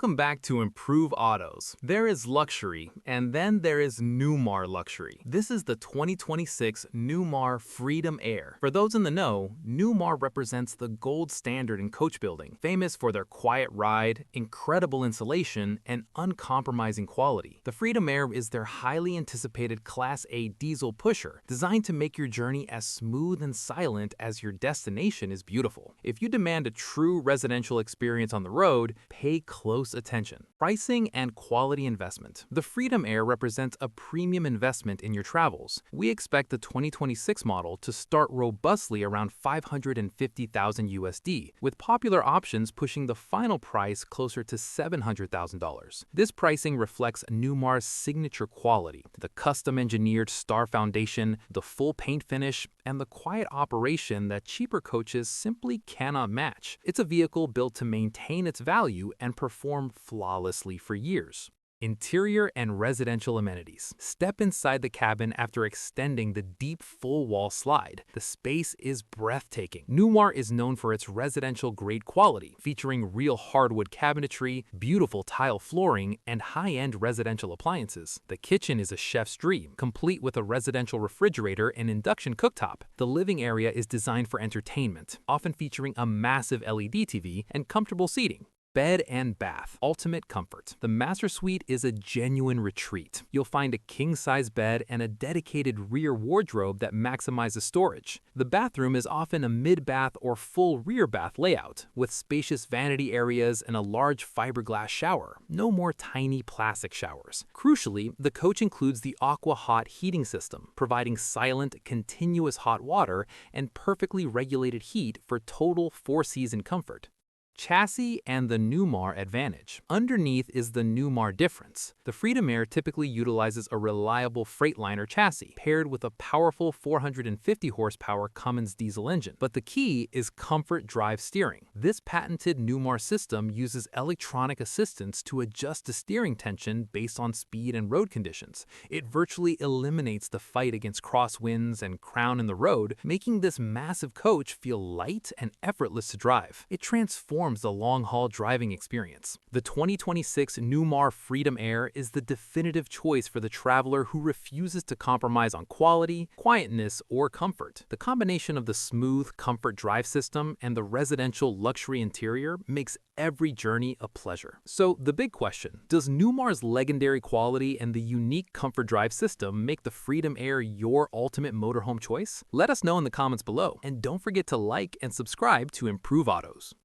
Welcome back to Improve Autos. There is luxury, and then there is Newmar luxury. This is the 2026 Newmar Freedom Aire. For those in the know, Newmar represents the gold standard in coach building, famous for their quiet ride, incredible insulation, and uncompromising quality. The Freedom Aire is their highly anticipated Class A diesel pusher, designed to make your journey as smooth and silent as your destination is beautiful. If you demand a true residential experience on the road, pay close attention. Pricing and quality investment. The Freedom Aire represents a premium investment in your travels. We expect the 2026 model to start robustly around $550,000 USD, with popular options pushing the final price closer to $700,000. This pricing reflects Newmar's signature quality, the custom-engineered star foundation, the full paint finish, and the quiet operation that cheaper coaches simply cannot match. It's a vehicle built to maintain its value and perform flawlessly for years. Interior and residential amenities. Step inside the cabin after extending the deep full-wall slide. The space is breathtaking. Newmar is known for its residential-grade quality, featuring real hardwood cabinetry, beautiful tile flooring, and high-end residential appliances. The kitchen is a chef's dream, complete with a residential refrigerator and induction cooktop. The living area is designed for entertainment, often featuring a massive LED TV and comfortable seating. Bed and bath. Ultimate comfort. The master suite is a genuine retreat. You'll find a king-size bed and a dedicated rear wardrobe that maximizes storage. The bathroom is often a mid-bath or full rear bath layout, with spacious vanity areas and a large fiberglass shower. No more tiny plastic showers. Crucially, the coach includes the Aqua Hot heating system, providing silent, continuous hot water and perfectly regulated heat for total four-season comfort. Chassis and the Newmar advantage. Underneath is the Newmar difference. The Freedom Aire typically utilizes a reliable Freightliner chassis paired with a powerful 450 horsepower Cummins diesel engine. But the key is comfort drive steering. This patented Newmar system uses electronic assistance to adjust the steering tension based on speed and road conditions. It virtually eliminates the fight against crosswinds and crown in the road, making this massive coach feel light and effortless to drive. It transforms the long-haul driving experience. The 2026 Newmar Freedom Aire is the definitive choice for the traveler who refuses to compromise on quality, quietness, or comfort. The combination of the smooth comfort drive system and the residential luxury interior makes every journey a pleasure. So the big question, does Newmar's legendary quality and the unique comfort drive system make the Freedom Aire your ultimate motorhome choice? Let us know in the comments below, and don't forget to like and subscribe to Improve Autos.